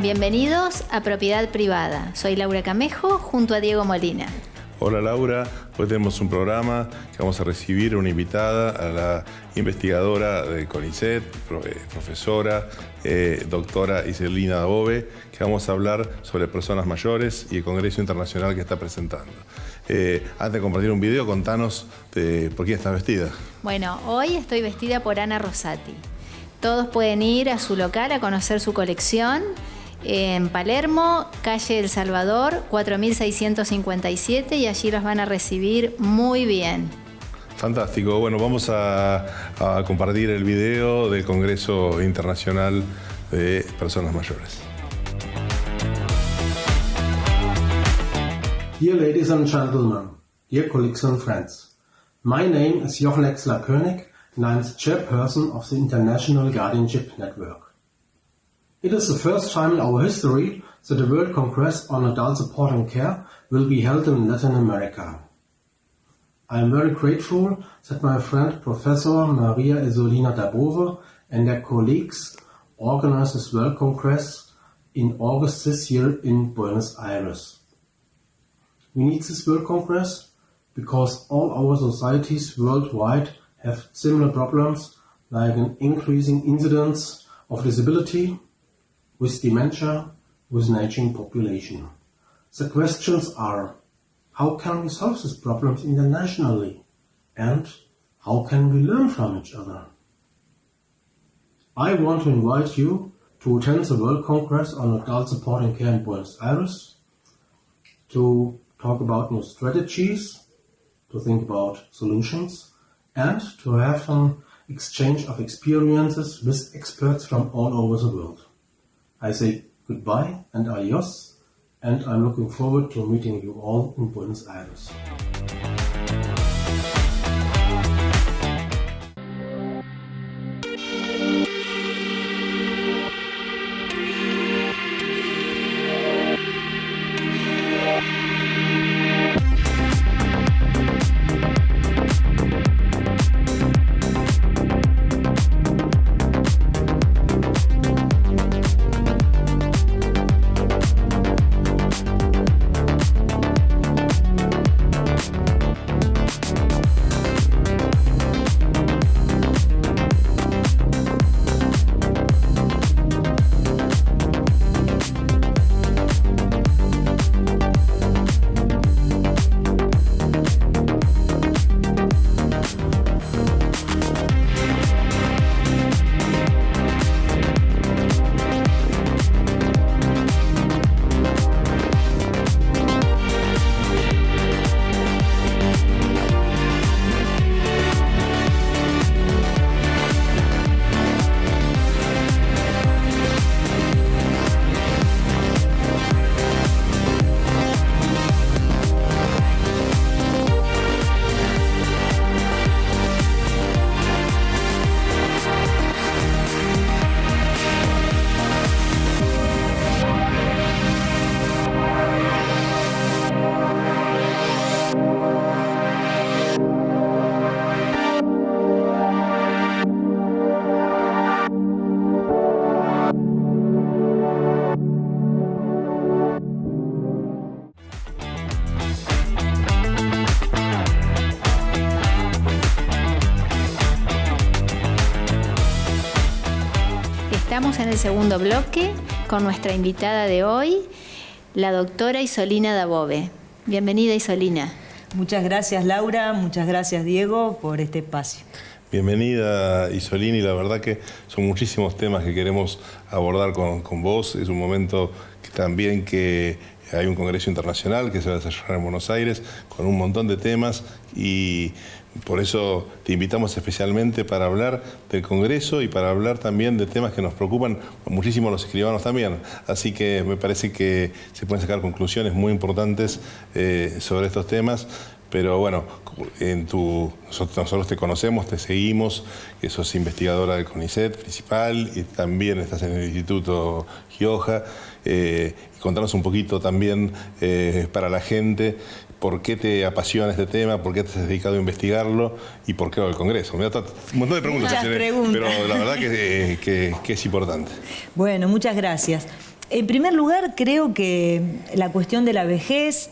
Bienvenidos a Propiedad Privada. Soy Laura Camejo junto a Diego Molina. Hola Laura, hoy tenemos un programa que vamos a recibir una invitada, a la investigadora de CONICET, profesora, doctora Iselina Dabove, que vamos a hablar sobre personas mayores y el Congreso Internacional que está presentando. Antes de compartir un video, contanos por quién estás vestida. Bueno, hoy estoy vestida por Ana Rosati. Todos pueden ir a su local a conocer su colección. En Palermo, calle El Salvador, 4657, y allí los van a recibir muy bien. Fantástico. Bueno, vamos a compartir el video del Congreso Internacional de Personas Mayores. Dear ladies and gentlemen, dear colleagues and friends, my name is Jochen Exler-König and I'm the chairperson of the International Guardianship Network. It is the first time in our history that the World Congress on Adult Support and Care will be held in Latin America. I am very grateful that my friend Professor Maria Isolina Dabove and their colleagues organized this World Congress in August this year in Buenos Aires. We need this World Congress because all our societies worldwide have similar problems like an increasing incidence of disability, with dementia, with an aging population. The questions are, how can we solve these problems internationally? And how can we learn from each other? I want to invite you to attend the World Congress on Adult Support and Care in Buenos Aires, to talk about new strategies, to think about solutions, and to have an exchange of experiences with experts from all over the world. I say goodbye and adios, and I'm looking forward to meeting you all in Buenos Aires. Estamos en el segundo bloque con nuestra invitada de hoy, la doctora Isolina Dabove. Bienvenida, Isolina. Muchas gracias, Laura. Muchas gracias, Diego, por este espacio. Bienvenida, Isolina, y la verdad que son muchísimos temas que queremos abordar con vos. Es un momento que también que hay un congreso internacional que se va a desarrollar en Buenos Aires con un montón de temas, y por eso te invitamos especialmente para hablar del Congreso y para hablar también de temas que nos preocupan muchísimo a los escribanos también. Así que me parece que se pueden sacar conclusiones muy importantes sobre estos temas. Pero bueno, nosotros te conocemos, te seguimos, que sos investigadora del CONICET principal y también estás en el Instituto Gioja. Contanos un poquito también para la gente por qué te apasiona este tema, por qué te has dedicado a investigarlo y por qué va al Congreso. Me da un montón de preguntas, muchas preguntas. Pero la verdad que es importante. Bueno, muchas gracias. En primer lugar, creo que la cuestión de la vejez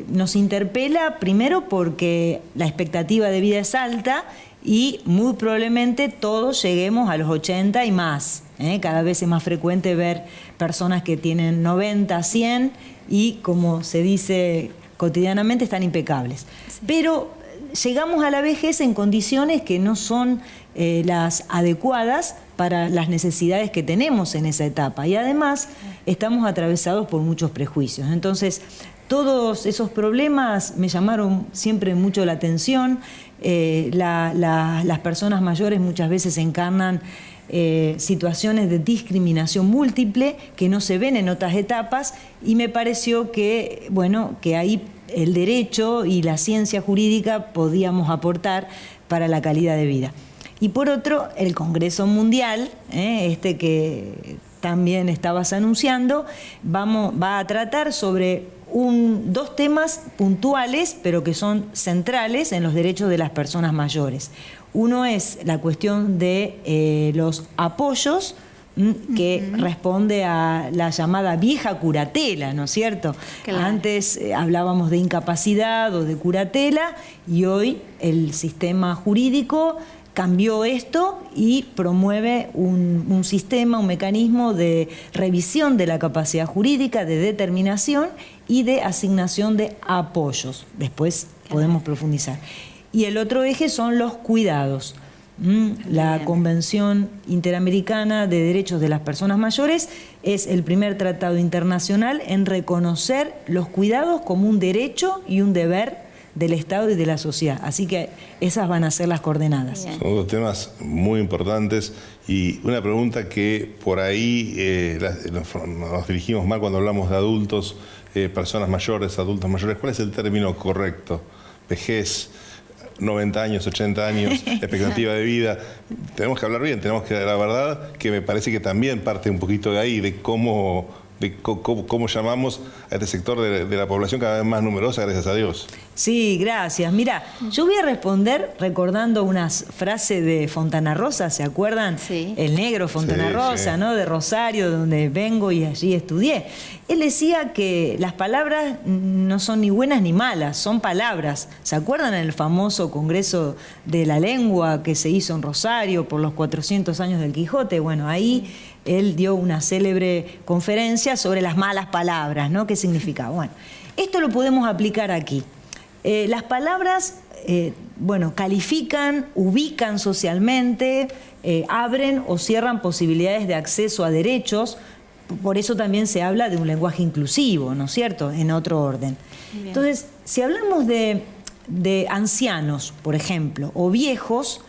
nos interpela primero porque la expectativa de vida es alta y muy probablemente todos lleguemos a los 80 y más. Cada vez es más frecuente ver personas que tienen 90, 100 y, como se dice cotidianamente, están impecables. Sí. Pero llegamos a la vejez en condiciones que no son las adecuadas para las necesidades que tenemos en esa etapa. Y además estamos atravesados por muchos prejuicios. Entonces, todos esos problemas me llamaron siempre mucho la atención. Las personas mayores muchas veces encarnan situaciones de discriminación múltiple que no se ven en otras etapas, y me pareció que, bueno, que ahí el derecho y la ciencia jurídica podíamos aportar para la calidad de vida. Y por otro, el Congreso Mundial, que también estabas anunciando, va a tratar sobre dos temas puntuales, pero que son centrales en los derechos de las personas mayores. Uno es la cuestión de los apoyos, que responde a la llamada vieja curatela, ¿no es cierto? Claro. Antes hablábamos de incapacidad o de curatela, y hoy el sistema jurídico cambió esto y promueve un sistema, un mecanismo de revisión de la capacidad jurídica, de determinación y de asignación de apoyos. Después podemos profundizar. Y el otro eje son los cuidados. La Convención Interamericana de Derechos de las Personas Mayores es el primer tratado internacional en reconocer los cuidados como un derecho y un deber del Estado y de la sociedad. Así que esas van a ser las coordenadas. Son dos temas muy importantes, y una pregunta que por ahí nos dirigimos mal cuando hablamos de adultos, personas mayores, adultos mayores. ¿Cuál es el término correcto? Vejez, 90 años, 80 años, expectativa de vida. Tenemos que hablar bien, tenemos que, la verdad, que me parece que también parte un poquito de ahí, de cómo llamamos a este sector de la población cada vez más numerosa, gracias a Dios. Sí, gracias. Mira, yo voy a responder recordando unas frases de Fontana Rosa, ¿se acuerdan? Sí. El negro Fontana Rosa, sí. ¿No? De Rosario, donde vengo y allí estudié. Él decía que las palabras no son ni buenas ni malas, son palabras. ¿Se acuerdan el famoso Congreso de la Lengua que se hizo en Rosario por los 400 años del Quijote? Bueno, ahí él dio una célebre conferencia sobre las malas palabras, ¿no? ¿Qué significaba? Bueno, esto lo podemos aplicar aquí. Las palabras, califican, ubican socialmente, abren o cierran posibilidades de acceso a derechos. Por eso también se habla de un lenguaje inclusivo, ¿no es cierto?, en otro orden. Bien. Entonces, si hablamos de ancianos, por ejemplo, o viejos,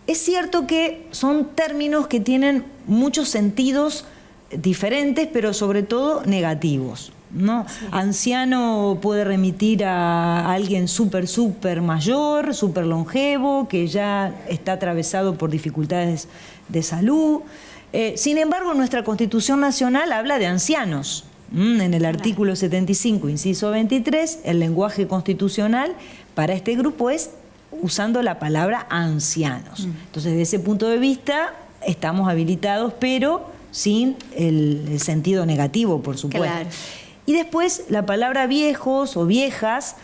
es cierto que son términos que tienen muchos sentidos diferentes, pero sobre todo negativos, ¿no? Sí. Anciano puede remitir a alguien súper mayor, súper longevo, que ya está atravesado por dificultades de salud. Sin embargo, nuestra Constitución Nacional habla de ancianos. En el artículo 75, inciso 23, el lenguaje constitucional para este grupo es usando la palabra ancianos. Entonces, desde ese punto de vista, estamos habilitados, pero sin el sentido negativo, por supuesto. Claro. Y después, la palabra viejos o viejas,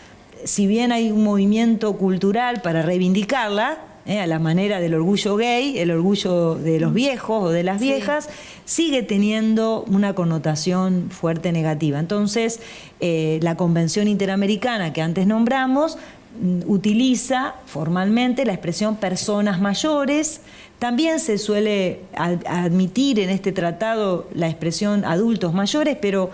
si bien hay un movimiento cultural para reivindicarla, a la manera del orgullo gay, el orgullo de los viejos o de las viejas, sigue teniendo una connotación fuerte negativa. Entonces, la Convención Interamericana que antes nombramos utiliza formalmente la expresión personas mayores. También se suele admitir en este tratado la expresión adultos mayores, pero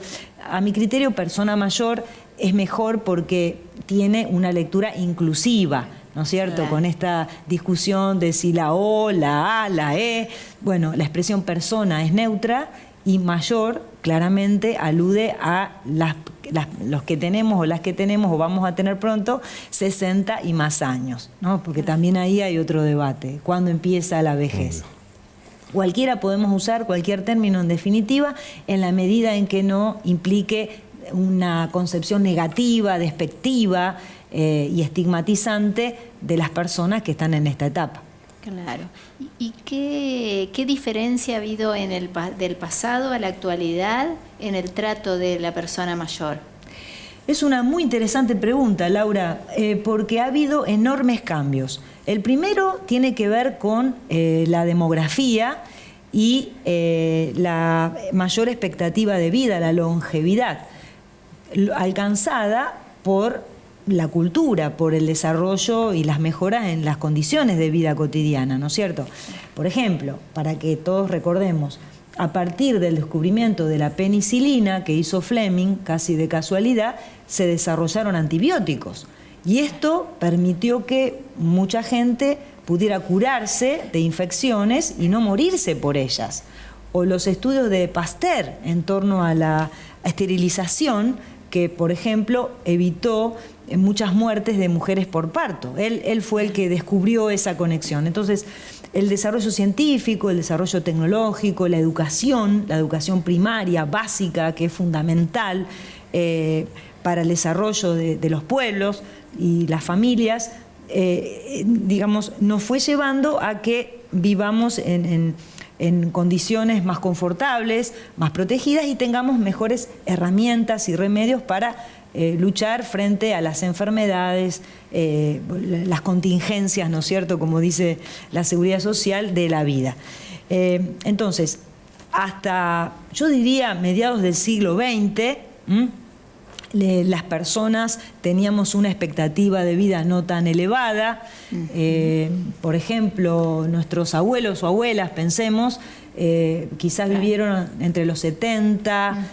a mi criterio persona mayor es mejor porque tiene una lectura inclusiva, ¿no es cierto? Claro. Con esta discusión de si la O, la A, la E. Bueno, la expresión persona es neutra y mayor claramente alude a los que tenemos o las que tenemos o vamos a tener pronto 60 y más años, ¿no? Porque también ahí hay otro debate. ¿Cuándo empieza la vejez? Cualquiera podemos usar cualquier término en definitiva en la medida en que no implique una concepción negativa, despectiva y estigmatizante de las personas que están en esta etapa. Claro. ¿Y qué diferencia ha habido del pasado a la actualidad en el trato de la persona mayor? Es una muy interesante pregunta, Laura, porque ha habido enormes cambios. El primero tiene que ver con la demografía y la mayor expectativa de vida, la longevidad, alcanzada por la cultura, por el desarrollo y las mejoras en las condiciones de vida cotidiana, ¿no es cierto? Por ejemplo, para que todos recordemos, a partir del descubrimiento de la penicilina que hizo Fleming, casi de casualidad, se desarrollaron antibióticos. Y esto permitió que mucha gente pudiera curarse de infecciones y no morirse por ellas. O los estudios de Pasteur en torno a la esterilización, que, por ejemplo, evitó muchas muertes de mujeres por parto. Él fue el que descubrió esa conexión. Entonces, el desarrollo científico, el desarrollo tecnológico, la educación primaria, básica, que es fundamental para el desarrollo de los pueblos y las familias, digamos, nos fue llevando a que vivamos en condiciones más confortables, más protegidas y tengamos mejores herramientas y remedios para luchar frente a las enfermedades, las contingencias, ¿no es cierto?, como dice la Seguridad Social, de la vida. Entonces, hasta, yo diría, mediados del siglo XX, las personas teníamos una expectativa de vida no tan elevada. Por ejemplo, nuestros abuelos o abuelas, pensemos, quizás vivieron entre los 70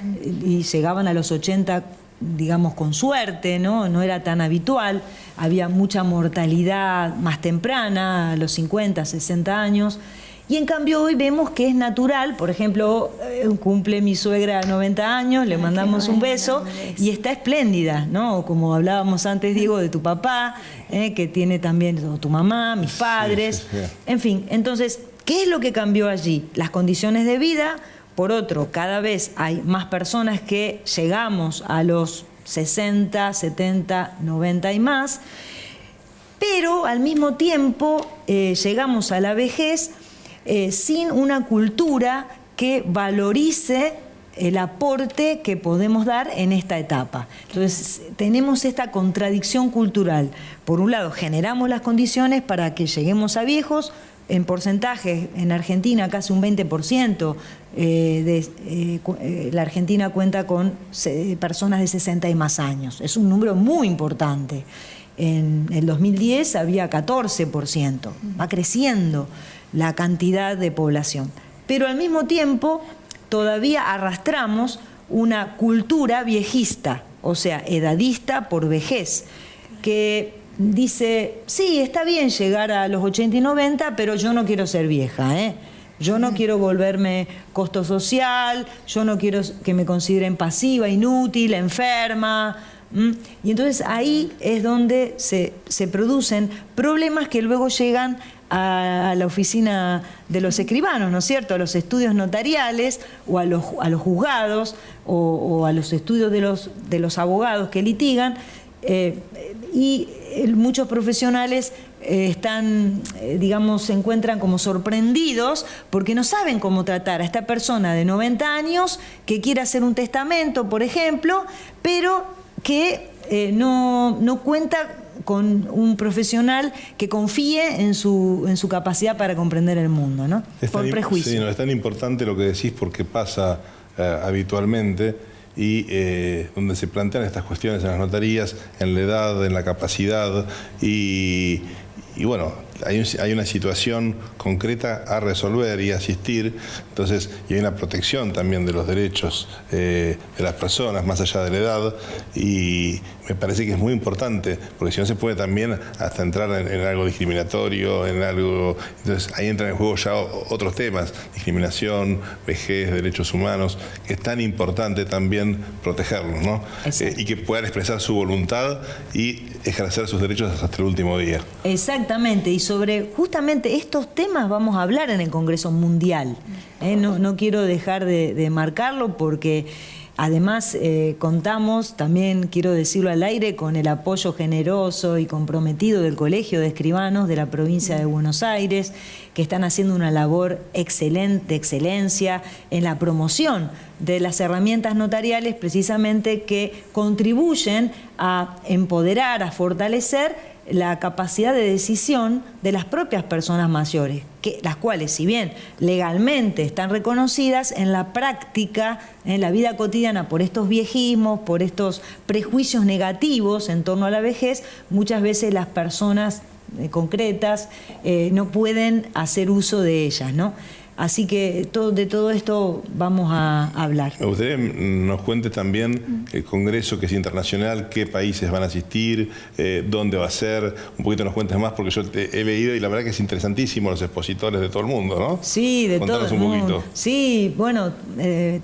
y llegaban a los 80, digamos, con suerte, ¿no? No era tan habitual. Había mucha mortalidad más temprana, a los 50, 60 años. Y en cambio hoy vemos que es natural. Por ejemplo, cumple mi suegra 90 años, le mandamos un beso y está espléndida, ¿no? Como hablábamos antes, Diego, de tu papá, que tiene también, o tu mamá, mis padres, en fin. Entonces, ¿qué es lo que cambió allí? Las condiciones de vida. Por otro, cada vez hay más personas que llegamos a los 60, 70, 90 y más, pero al mismo tiempo llegamos a la vejez sin una cultura que valorice el aporte que podemos dar en esta etapa. Entonces, tenemos esta contradicción cultural. Por un lado, generamos las condiciones para que lleguemos a viejos. En porcentaje, en Argentina casi un 20%, la Argentina cuenta con personas de 60 y más años. Es un número muy importante. En el 2010 había 14%. Va creciendo la cantidad de población. Pero al mismo tiempo todavía arrastramos una cultura viejista, o sea, edadista por vejez, que dice, sí, está bien llegar a los 80 y 90, pero yo no quiero ser vieja, ¿eh? Yo no quiero volverme costo social, yo no quiero que me consideren pasiva, inútil, enferma. Y entonces ahí es donde se producen problemas que luego llegan a la oficina de los escribanos, ¿no es cierto?, a los estudios notariales o a los juzgados o a los estudios de los abogados que litigan. Y muchos profesionales digamos, se encuentran como sorprendidos porque no saben cómo tratar a esta persona de 90 años que quiere hacer un testamento, por ejemplo, pero que no cuenta con un profesional que confíe en su capacidad para comprender el mundo, ¿no? Por prejuicio. Sí, no, es tan importante lo que decís porque pasa habitualmente y donde se plantean estas cuestiones en las notarías, en la edad, en la capacidad y bueno, hay una situación concreta a resolver y asistir, entonces, y hay una protección también de los derechos de las personas, más allá de la edad, y me parece que es muy importante, porque si no se puede también hasta entrar en algo discriminatorio, en algo, entonces ahí entran en juego ya otros temas, discriminación, vejez, derechos humanos, que es tan importante también protegerlos, ¿no? Y que puedan expresar su voluntad y ejercer sus derechos hasta el último día. Exactamente, y sobre justamente estos temas vamos a hablar en el Congreso Mundial. No quiero dejar de marcarlo porque Además, contamos, también quiero decirlo al aire, con el apoyo generoso y comprometido del Colegio de Escribanos de la provincia de Buenos Aires, que están haciendo una labor excelente, de excelencia en la promoción de las herramientas notariales, precisamente que contribuyen a empoderar, a fortalecer la capacidad de decisión de las propias personas mayores, las cuales, si bien legalmente están reconocidas, en la práctica, en la vida cotidiana, por estos viejismos, por estos prejuicios negativos en torno a la vejez, muchas veces las personas concretas no pueden hacer uso de ellas, ¿no? Así que de todo esto vamos a hablar. Me gustaría que nos cuente también el Congreso, que es internacional, qué países van a asistir, dónde va a ser, un poquito nos cuentes más, porque yo he leído y la verdad que es interesantísimo los expositores de todo el mundo, ¿no? Sí, de todo el mundo. Poquito. Sí, bueno,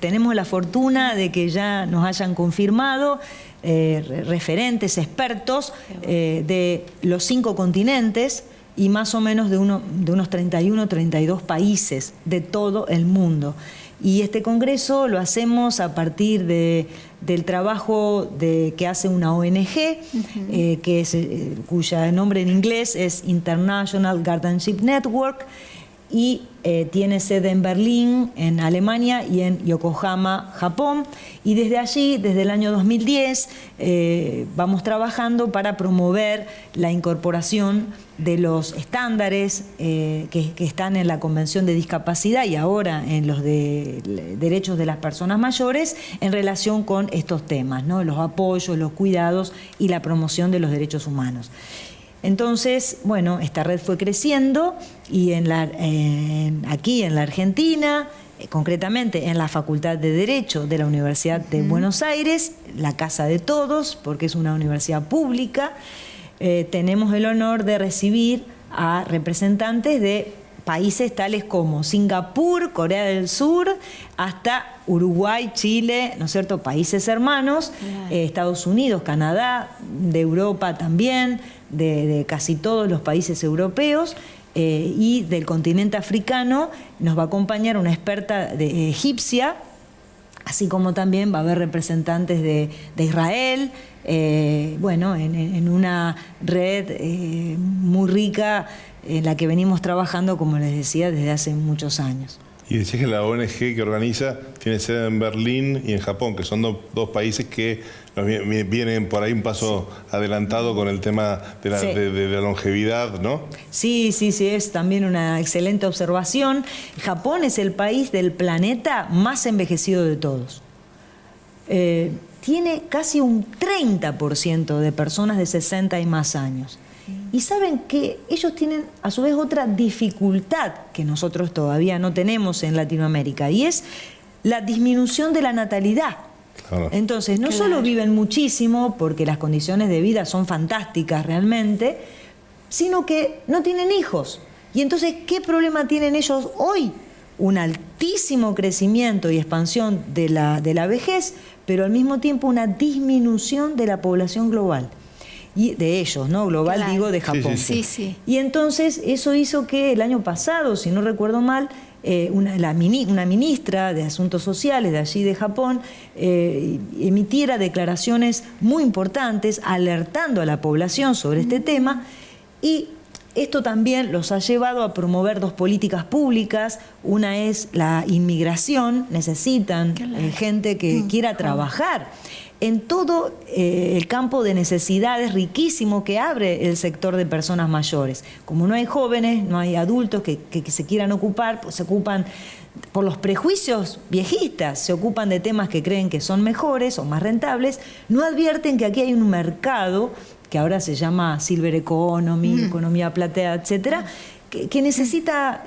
tenemos la fortuna de que ya nos hayan confirmado referentes, expertos de los 5 continentes, y más o menos de unos 31, 32 países de todo el mundo. Y este congreso lo hacemos a partir del trabajo que hace una ONG, cuya nombre en inglés es International Guardianship Network, y tiene sede en Berlín, en Alemania, y en Yokohama, Japón. Y desde allí, desde el año 2010, vamos trabajando para promover la incorporación de los estándares que están en la Convención de Discapacidad y ahora en los de derechos de las personas mayores en relación con estos temas, ¿no? Los apoyos, los cuidados y la promoción de los derechos humanos. Entonces, bueno, esta red fue creciendo y aquí en la Argentina, concretamente en la Facultad de Derecho de la Universidad de Buenos Aires, la casa de todos, porque es una universidad pública, tenemos el honor de recibir a representantes de países tales como Singapur, Corea del Sur, hasta Uruguay, Chile, ¿no es cierto?, países hermanos, Estados Unidos, Canadá, de Europa también, de casi todos los países europeos, y del continente africano nos va a acompañar una experta egipcia, así como también va a haber representantes de Israel, bueno, en una red muy rica en la que venimos trabajando, como les decía, desde hace muchos años. Y decís que la ONG que organiza tiene sede en Berlín y en Japón, que son dos países que vienen por ahí un paso adelantado con el tema de la longevidad, ¿no? Sí, es también una excelente observación. Japón es el país del planeta más envejecido de todos. Tiene casi un 30% de personas de 60 y más años. Y saben que ellos tienen a su vez otra dificultad que nosotros todavía no tenemos en Latinoamérica, y es la disminución de la natalidad. Claro. Entonces, no solo viven muchísimo porque las condiciones de vida son fantásticas realmente, sino que no tienen hijos. Y entonces, ¿qué problema tienen ellos hoy? Un altísimo crecimiento y expansión de la vejez, pero al mismo tiempo una disminución de la población global. Y de ellos, ¿no? Global, claro. Digo, de Japón. Sí. Y entonces eso hizo que el año pasado, si no recuerdo mal, una ministra de Asuntos Sociales de allí de Japón emitiera declaraciones muy importantes alertando a la población sobre este tema, y esto también los ha llevado a promover 2 políticas públicas. Una es la inmigración, necesitan gente que quiera trabajar en todo el campo de necesidades riquísimo que abre el sector de personas mayores. Como no hay jóvenes, no hay adultos que se quieran ocupar, pues se ocupan por los prejuicios viejistas, se ocupan de temas que creen que son mejores o más rentables, no advierten que aquí hay un mercado que ahora se llama Silver Economy, economía plateada, etcétera, que necesita,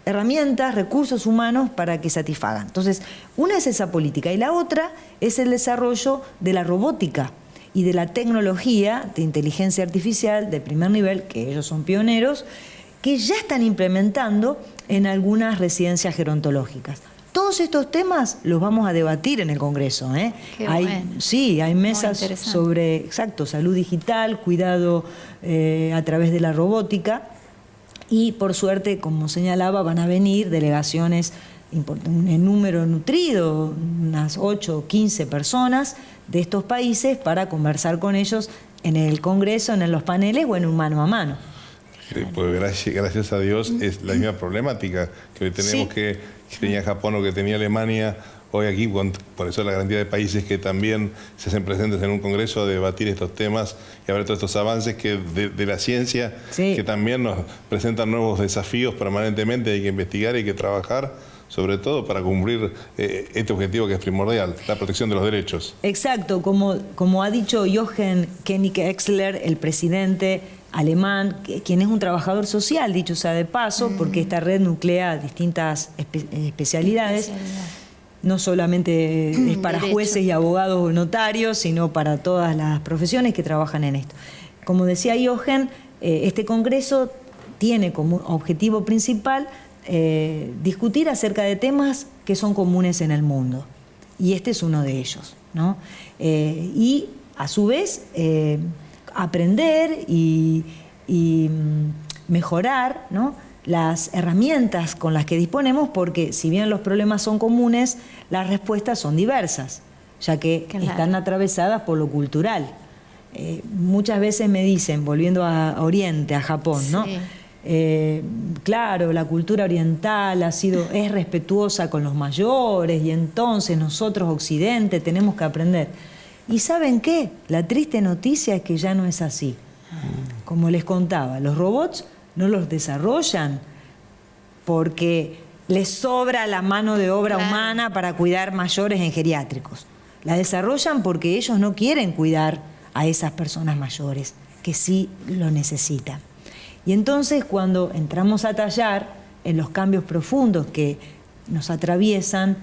herramientas, recursos humanos para que satisfagan. Entonces, una es esa política y la otra es el desarrollo de la robótica y de la tecnología de inteligencia artificial de primer nivel, que ellos son pioneros, que ya están implementando en algunas residencias gerontológicas. Todos estos temas los vamos a debatir en el Congreso. Hay mesas sobre salud digital, cuidado a través de la robótica. Y por suerte, como señalaba, van a venir delegaciones un número nutrido, unas 8 o 15 personas de estos países para conversar con ellos en el Congreso, en los paneles o en un mano a mano. Pues gracias a Dios es la misma problemática que hoy tenemos, que tenía Japón o que tenía Alemania. Hoy aquí, por eso la cantidad de países que también se hacen presentes en un congreso a debatir estos temas y a ver todos estos avances que de la ciencia, que también nos presentan nuevos desafíos permanentemente. Hay que investigar, hay que trabajar, sobre todo para cumplir este objetivo que es primordial, la protección de los derechos. Exacto, como ha dicho Jochen König-Exler, el presidente alemán, quien es un trabajador social, dicho sea de paso, porque esta red nuclea distintas especialidades. No solamente es para jueces y abogados o notarios, sino para todas las profesiones que trabajan en esto. Como decía Jochen, este congreso tiene como objetivo principal discutir acerca de temas que son comunes en el mundo. Y este es uno de ellos, ¿no? Y a su vez aprender y mejorar, ¿no?, las herramientas con las que disponemos, porque si bien los problemas son comunes, las respuestas son diversas, ya que están atravesadas por lo cultural. Muchas veces me dicen, volviendo a Oriente, a Japón, ¿no? Claro, la cultura oriental es respetuosa con los mayores y entonces nosotros, Occidente, tenemos que aprender. ¿Y saben qué? La triste noticia es que ya no es así. Como les contaba, los robots no los desarrollan porque les sobra la mano de obra humana para cuidar mayores en geriátricos. La desarrollan porque ellos no quieren cuidar a esas personas mayores, que sí lo necesitan. Y entonces, cuando entramos a tallar en los cambios profundos que nos atraviesan,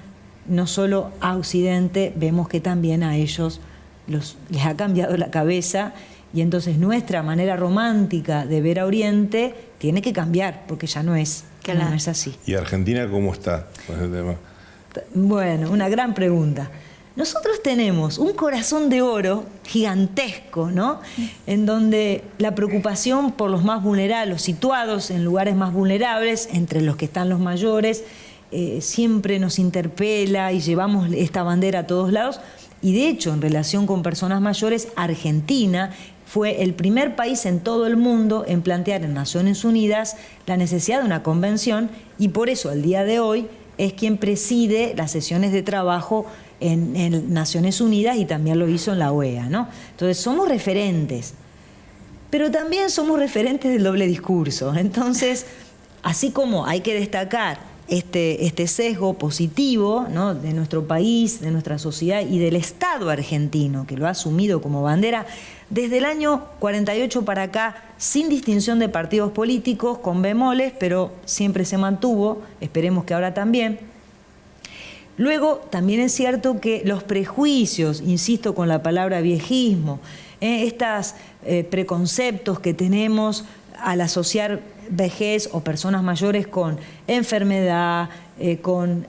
no solo a Occidente, vemos que también a ellos les ha cambiado la cabeza. Y entonces nuestra manera romántica de ver a Oriente tiene que cambiar, porque ya no es así. ¿Y Argentina cómo está con ese tema? Bueno, una gran pregunta. Nosotros tenemos un corazón de oro gigantesco, ¿no? En donde la preocupación por los más vulnerables, los situados en lugares más vulnerables, entre los que están los mayores, siempre nos interpela y llevamos esta bandera a todos lados. Y de hecho, en relación con personas mayores, Argentina fue el primer país en todo el mundo en plantear en Naciones Unidas la necesidad de una convención, y por eso al día de hoy es quien preside las sesiones de trabajo en Naciones Unidas, y también lo hizo en la OEA, ¿no? Entonces somos referentes, pero también somos referentes del doble discurso. Entonces, así como hay que destacar este sesgo positivo, ¿no?, de nuestro país, de nuestra sociedad y del Estado argentino, que lo ha asumido como bandera desde el año 48 para acá, sin distinción de partidos políticos, con bemoles, pero siempre se mantuvo, esperemos que ahora también. Luego, también es cierto que los prejuicios, insisto con la palabra viejismo, estos preconceptos que tenemos al asociar vejez o personas mayores con enfermedad, con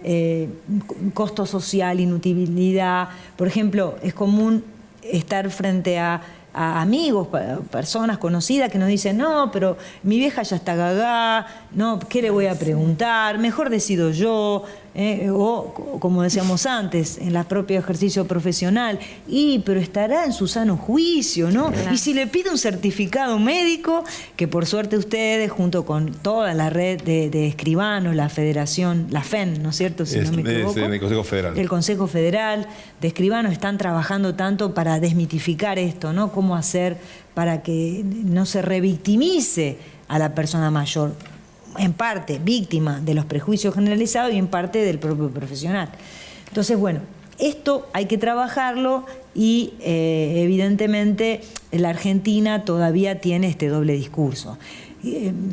costo social, inutilidad. Por ejemplo, es común estar frente a amigos, personas conocidas que nos dicen: no, pero mi vieja ya está gagá, no, ¿qué le voy a preguntar? Mejor decido yo. O, como decíamos antes, en el propio ejercicio profesional, pero estará en su sano juicio, ¿no? Claro. Y si le pide un certificado médico, que por suerte ustedes, junto con toda la red de escribanos, la federación, la FEN, ¿no es cierto? Si no me equivoco. El Consejo Federal. El Consejo Federal de Escribanos están trabajando tanto para desmitificar esto, ¿no? Cómo hacer para que no se revictimice a la persona mayor, en parte víctima de los prejuicios generalizados y en parte del propio profesional. Entonces, bueno, esto hay que trabajarlo y evidentemente la Argentina todavía tiene este doble discurso.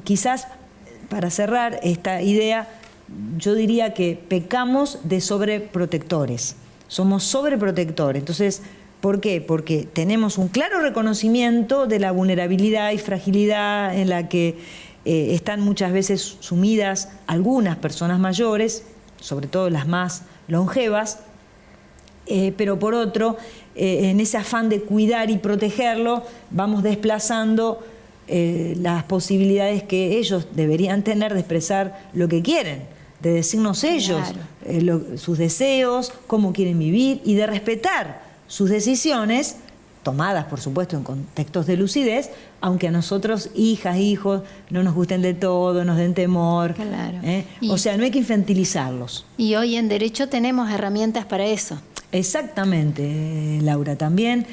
Quizás, para cerrar esta idea, yo diría que pecamos de sobreprotectores. Somos sobreprotectores. Entonces, ¿por qué? Porque tenemos un claro reconocimiento de la vulnerabilidad y fragilidad en la que están muchas veces sumidas algunas personas mayores, sobre todo las más longevas, pero por otro, en ese afán de cuidar y protegerlo, vamos desplazando las posibilidades que ellos deberían tener de expresar lo que quieren, de decirnos ellos sus deseos, cómo quieren vivir y de respetar sus decisiones, tomadas por supuesto en contextos de lucidez, aunque a nosotros, hijas, hijos, no nos gusten de todo, nos den temor. Claro. O sea, no hay que infantilizarlos. Y hoy en Derecho tenemos herramientas para eso. Exactamente, Laura, también.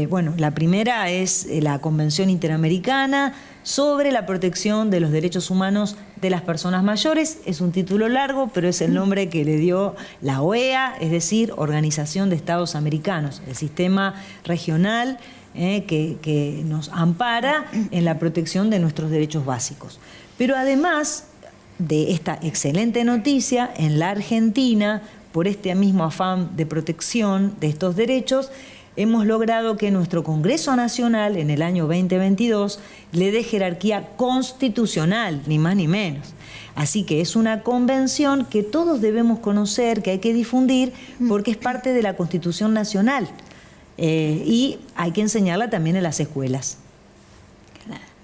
Bueno, la primera es la Convención Interamericana sobre la protección de los derechos humanos de las personas mayores. Es un título largo, pero es el nombre que le dio la OEA, es decir, Organización de Estados Americanos, el sistema regional que nos ampara en la protección de nuestros derechos básicos. Pero además de esta excelente noticia, en la Argentina, por este mismo afán de protección de estos derechos, hemos logrado que nuestro Congreso Nacional en el año 2022 le dé jerarquía constitucional, ni más ni menos. Así que es una convención que todos debemos conocer, que hay que difundir, porque es parte de la Constitución Nacional. Y hay que enseñarla también en las escuelas.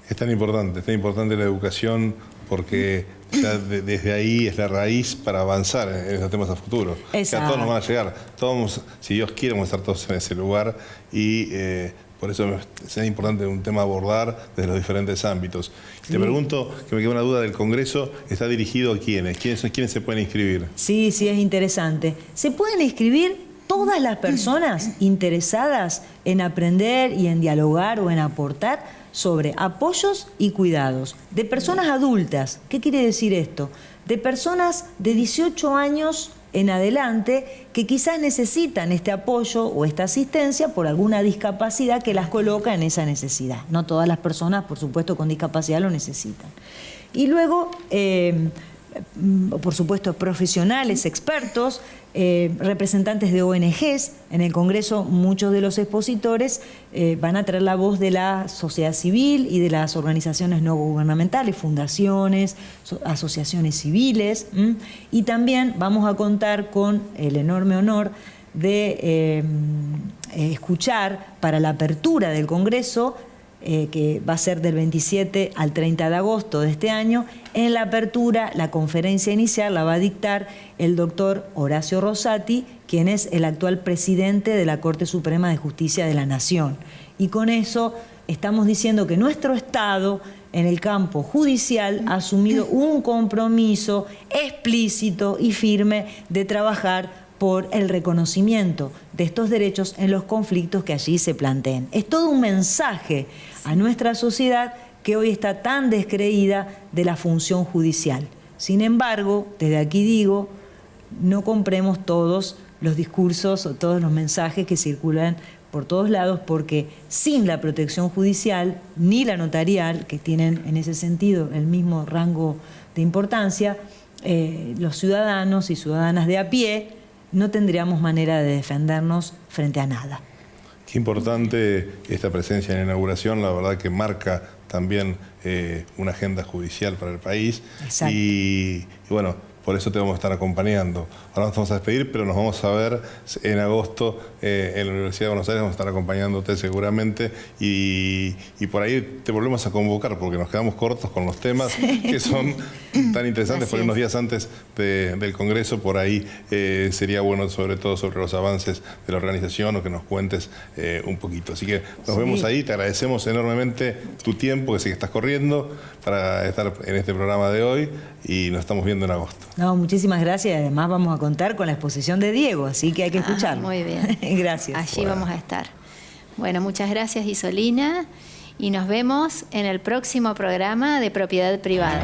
Es tan importante la educación, porque ya desde ahí es la raíz para avanzar en esos temas a futuro. Que a todos nos van a llegar. Todos, si Dios quiere, vamos a estar todos en ese lugar y por eso es importante un tema a abordar desde los diferentes ámbitos. Sí. Te pregunto, que me queda una duda del Congreso, ¿está dirigido a quiénes? ¿Quiénes se pueden inscribir? Sí, es interesante. Se pueden inscribir todas las personas interesadas en aprender y en dialogar o en aportar sobre apoyos y cuidados de personas adultas. ¿Qué quiere decir esto? De personas de 18 años en adelante que quizás necesitan este apoyo o esta asistencia por alguna discapacidad que las coloca en esa necesidad. No todas las personas, por supuesto, con discapacidad lo necesitan. Y luego, por supuesto, profesionales, expertos, representantes de ONGs. En el Congreso muchos de los expositores van a traer la voz de la sociedad civil y de las organizaciones no gubernamentales, fundaciones, asociaciones civiles, y también vamos a contar con el enorme honor de escuchar para la apertura del Congreso, que va a ser del 27 al 30 de agosto de este año. En la apertura, la conferencia inicial la va a dictar el doctor Horacio Rosati, quien es el actual presidente de la Corte Suprema de Justicia de la Nación. Y con eso estamos diciendo que nuestro Estado, en el campo judicial, ha asumido un compromiso explícito y firme de trabajar por el reconocimiento de estos derechos en los conflictos que allí se planteen. Es todo un mensaje a nuestra sociedad que hoy está tan descreída de la función judicial. Sin embargo, desde aquí digo, no compremos todos los discursos o todos los mensajes que circulan por todos lados, porque sin la protección judicial ni la notarial, que tienen en ese sentido el mismo rango de importancia, los ciudadanos y ciudadanas de a pie no tendríamos manera de defendernos frente a nada. Qué importante esta presencia en la inauguración, la verdad que marca también una agenda judicial para el país. Exacto. Y bueno, por eso te vamos a estar acompañando. Ahora nos vamos a despedir, pero nos vamos a ver en agosto en la Universidad de Buenos Aires. Vamos a estar acompañándote seguramente y por ahí te volvemos a convocar porque nos quedamos cortos con los temas que son tan interesantes. Por ahí unos días antes del Congreso, por ahí sería bueno, sobre todo sobre los avances de la organización, o que nos cuentes un poquito. Así que nos vemos ahí. Te agradecemos enormemente tu tiempo, que sé que estás corriendo para estar en este programa de hoy, y nos estamos viendo en agosto. No, muchísimas gracias. Además vamos a contar con la exposición de Diego, así que hay que escucharlo. Muy bien. Gracias. Allí vamos a estar. Bueno, muchas gracias, Isolina, y nos vemos en el próximo programa de Propiedad Privada.